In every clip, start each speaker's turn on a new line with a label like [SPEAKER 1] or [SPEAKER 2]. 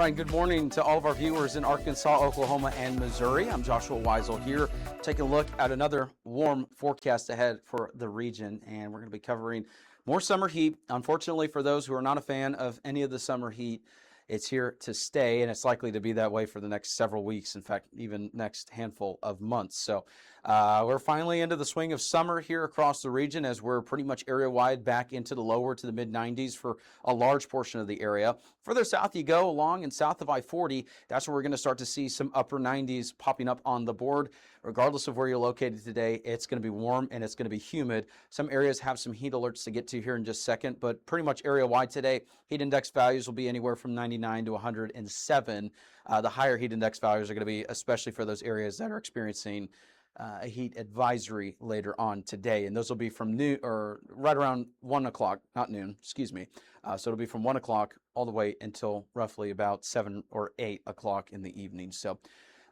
[SPEAKER 1] Bransboynd. Good morning to all of our viewers in Arkansas, Oklahoma, and Missouri. I'm Joshua Weisel here, taking a look at another warm forecast ahead for the region, and we're going to be covering more summer heat. Unfortunately, for those who are not a fan of any of the summer heat, it's here to stay, and it's likely to be that way for the next several weeks. In fact, even next handful of months. So we're finally into the swing of summer here across the region, as we're pretty much area-wide back into the lower to the mid-90s for a large portion of the area. Further south you go along and south of I-40, that's where we're going to start to see some upper 90s popping up on the board. Regardless of where you're located today, it's going to be warm and it's going to be humid. Some areas have some heat alerts to get to here in just a second, but pretty much area-wide today, heat index values will be anywhere from 99 to 107. The higher heat index values are going to be especially for those areas that are experiencing a heat advisory later on today, and those will be from noon or right around 1 o'clock, not noon, excuse me. So it'll be from 1 o'clock all the way until roughly about 7 or 8 o'clock in the evening. So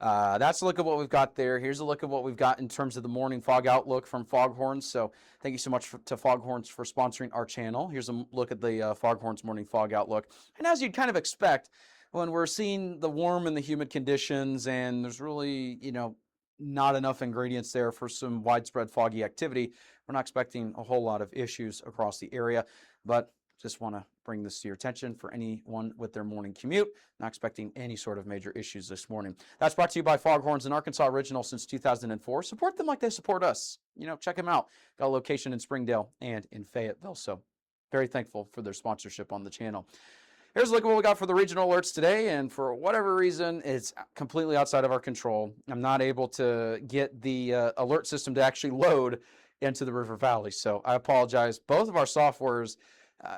[SPEAKER 1] that's a look at what we've got there. Here's a look at what we've got in terms of the morning fog outlook from Foghorns. So thank you so much to Foghorns for sponsoring our channel. Here's a look at the Foghorns morning fog outlook. And as you'd kind of expect, when we're seeing the warm and the humid conditions, and there's really, not enough ingredients there for some widespread foggy activity, we're not expecting a whole lot of issues across the area, but just want to bring this to your attention for anyone with their morning commute. Not expecting any sort of major issues this morning. That's brought to you by Foghorns, an Arkansas original since 2004. Support them like they support us. Check them out. Got a location in Springdale and in Fayetteville, so very thankful for their sponsorship on the channel. Here's a look at what we got for the regional alerts today, and for whatever reason, it's completely outside of our control. I'm not able to get the alert system to actually load into the River Valley, so I apologize. Both of our softwares,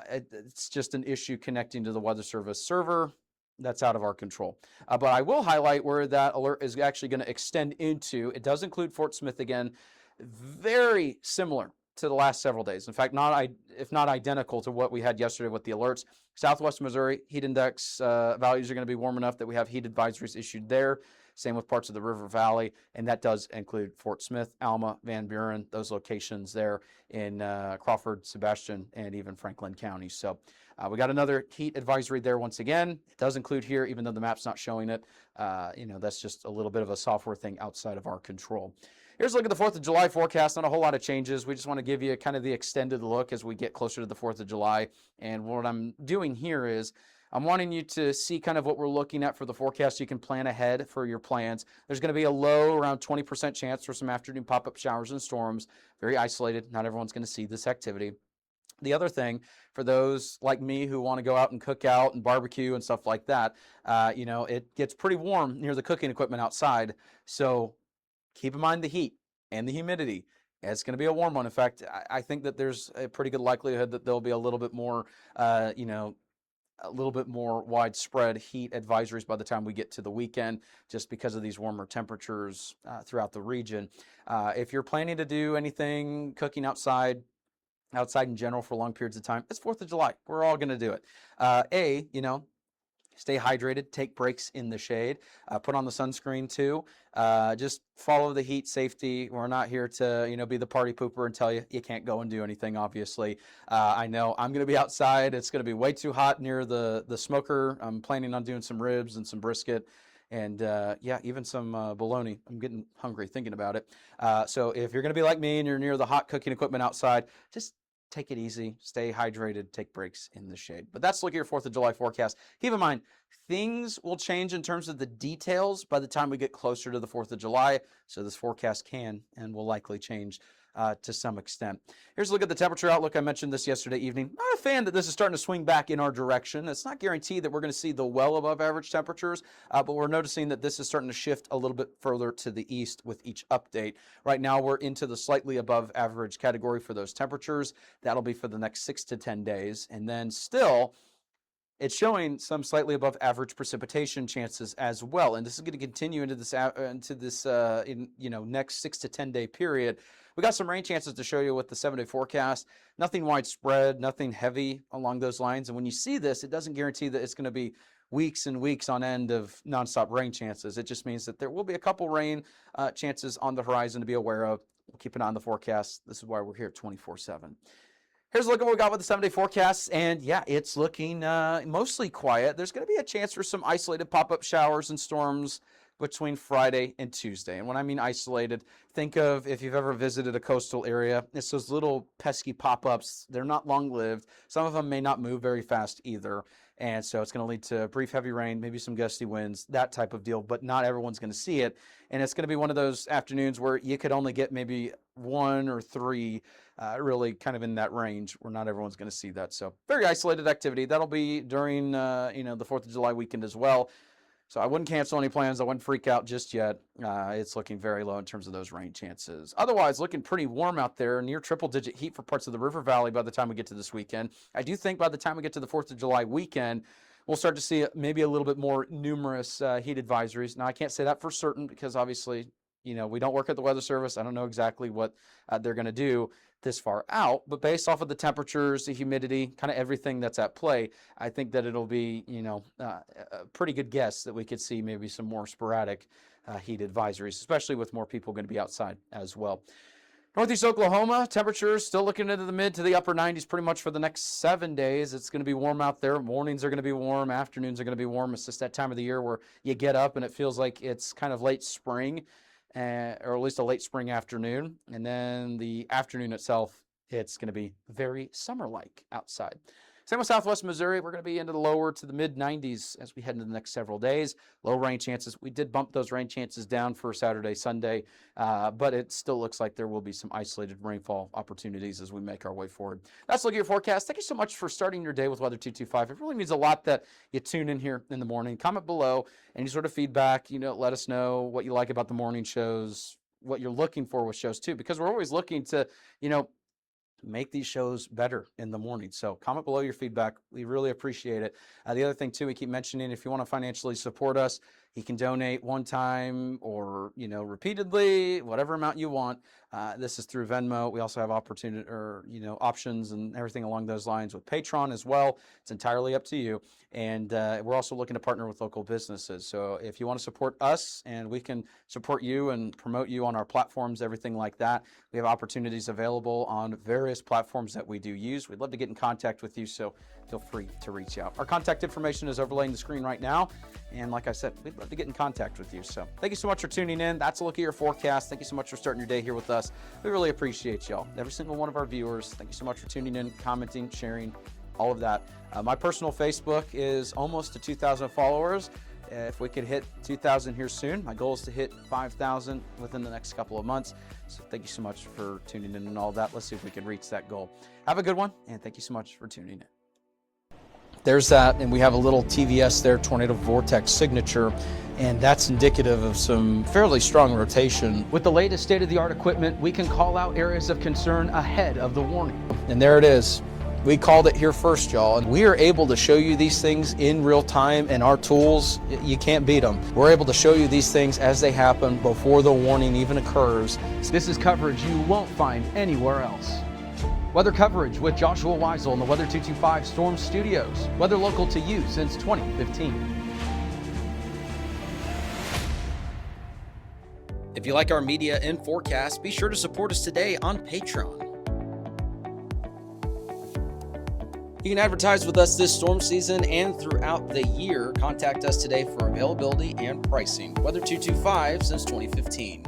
[SPEAKER 1] it's just an issue connecting to the Weather Service server. That's out of our control. But I will highlight where that alert is actually going to extend into. It does include Fort Smith again, very similar to the last several days. In fact, if not identical to what we had yesterday with the alerts. Southwest Missouri, heat index values are going to be warm enough that we have heat advisories issued there. Same with parts of the River Valley, and that does include Fort Smith, Alma, Van Buren, those locations there in Crawford, Sebastian, and even Franklin County. So we got another heat advisory there once again. It does include here, even though the map's not showing it. That's just a little bit of a software thing outside of our control. Here's a look at the 4th of July forecast. Not a whole lot of changes. We just want to give you kind of the extended look as we get closer to the 4th of July. And what I'm doing here is I'm wanting you to see kind of what we're looking at for the forecast. You can plan ahead for your plans. There's going to be a low, around 20% chance for some afternoon pop-up showers and storms. Very isolated. Not everyone's going to see this activity. The other thing, for those like me who want to go out and cook out and barbecue and stuff like that, it gets pretty warm near the cooking equipment outside. So keep in mind the heat and the humidity. It's going to be a warm one. In fact, I think that there's a pretty good likelihood that there'll be a little bit more, a little bit more widespread heat advisories by the time we get to the weekend, just because of these warmer temperatures throughout the region. If you're planning to do anything cooking outside in general for long periods of time, it's 4th of July. We're all going to do it. Stay hydrated, take breaks in the shade, put on the sunscreen too. Just follow the heat safety. We're not here to, be the party pooper and tell you can't go and do anything, obviously. I know I'm going to be outside. It's going to be way too hot near the smoker. I'm planning on doing some ribs and some brisket and, even some bologna. I'm getting hungry thinking about it. So if you're going to be like me and you're near the hot cooking equipment outside, just take it easy, stay hydrated, take breaks in the shade. But that's look at your 4th of July forecast. Keep in mind, things will change in terms of the details by the time we get closer to the 4th of July. So this forecast can and will likely change to some extent. Here's a look at the temperature outlook. I mentioned this yesterday evening. Not a fan that this is starting to swing back in our direction. It's not guaranteed that we're going to see the well above average temperatures, but we're noticing that this is starting to shift a little bit further to the east with each update. Right now, we're into the slightly above average category for those temperatures. That'll be for the next 6 to 10 days. And then still, it's showing some slightly above average precipitation chances as well, and this is going to continue into this next 6 to 10 day period. We got some rain chances to show you with the 7-day forecast. Nothing widespread, nothing heavy along those lines. And when you see this, it doesn't guarantee that it's going to be weeks and weeks on end of nonstop rain chances. It just means that there will be a couple rain chances on the horizon to be aware of. We'll keep an eye on the forecast. This is why we're here 24/7. Here's a look at what we got with the 7-day forecasts, and yeah, it's looking mostly quiet. There's going to be a chance for some isolated pop-up showers and storms between Friday and Tuesday. And when I mean isolated, think of if you've ever visited a coastal area, it's those little pesky pop-ups. They're not long-lived. Some of them may not move very fast either. And so it's going to lead to brief heavy rain, maybe some gusty winds, that type of deal, but not everyone's going to see it. And it's going to be one of those afternoons where you could only get maybe 1 or 3 really kind of in that range where not everyone's going to see that. So very isolated activity. That'll be during, the 4th of July weekend as well. So I wouldn't cancel any plans. I wouldn't freak out just yet. It's looking very low in terms of those rain chances. Otherwise, looking pretty warm out there, near triple-digit heat for parts of the River Valley by the time we get to this weekend. I do think by the time we get to the 4th of July weekend, we'll start to see maybe a little bit more numerous heat advisories. Now, I can't say that for certain because obviously, we don't work at the Weather Service. I don't know exactly what they're going to do this far out, but based off of the temperatures, the humidity, kind of everything that's at play, I think that it'll be, a pretty good guess that we could see maybe some more sporadic heat advisories, especially with more people going to be outside as well. Northeast Oklahoma, temperatures still looking into the mid to the upper 90s pretty much for the next 7 days. It's going to be warm out there. Mornings are going to be warm. Afternoons are going to be warm. It's just that time of the year where you get up and it feels like it's kind of late spring. Or at least a late spring afternoon. And then the afternoon itself, it's going to be very summer-like outside. Same with Southwest Missouri. We're going to be into the lower to the mid-90s as we head into the next several days. Low rain chances. We did bump those rain chances down for Saturday, Sunday, but it still looks like there will be some isolated rainfall opportunities as we make our way forward. That's a look at your forecast. Thank you so much for starting your day with Weather 225. It really means a lot that you tune in here in the morning. Comment below any sort of feedback. Let us know what you like about the morning shows, what you're looking for with shows too, because we're always looking to, make these shows better in the morning. So comment below your feedback. We really appreciate it. The other thing too, we keep mentioning, if you want to financially support us, you can donate one time or, repeatedly, whatever amount you want. This is through Venmo. We also have options and everything along those lines with Patreon as well. It's entirely up to you. And we're also looking to partner with local businesses. So if you want to support us and we can support you and promote you on our platforms, everything like that, we have opportunities available on various platforms that we do use. We'd love to get in contact with you, so feel free to reach out. Our contact information is overlaying the screen right now. And like I said, we'd love to get in contact with you. So thank you so much for tuning in. That's a look at your forecast. Thank you so much for starting your day here with us. We really appreciate y'all. Every single one of our viewers. Thank you so much for tuning in, commenting, sharing, all of that. My personal Facebook is almost to 2,000 followers. If we could hit 2,000 here soon, my goal is to hit 5,000 within the next couple of months. So thank you so much for tuning in and all that. Let's see if we can reach that goal. Have a good one, and thank you so much for tuning in. There's that, and we have a little TVS there, tornado vortex signature, and that's indicative of some fairly strong rotation. With the latest state-of-the-art equipment, we can call out areas of concern ahead of the warning. And there it is. We called it here first, y'all, and we are able to show you these things in real time, and our tools, you can't beat them. We're able to show you these things as they happen before the warning even occurs. This is coverage you won't find anywhere else. Weather coverage with Joshua Weisel in the Weather 225 Storm Studios. Weather local to you since 2015. If you like our media and forecast, be sure to support us today on Patreon. You can advertise with us this storm season and throughout the year. Contact us today for availability and pricing. Weather 225 since 2015.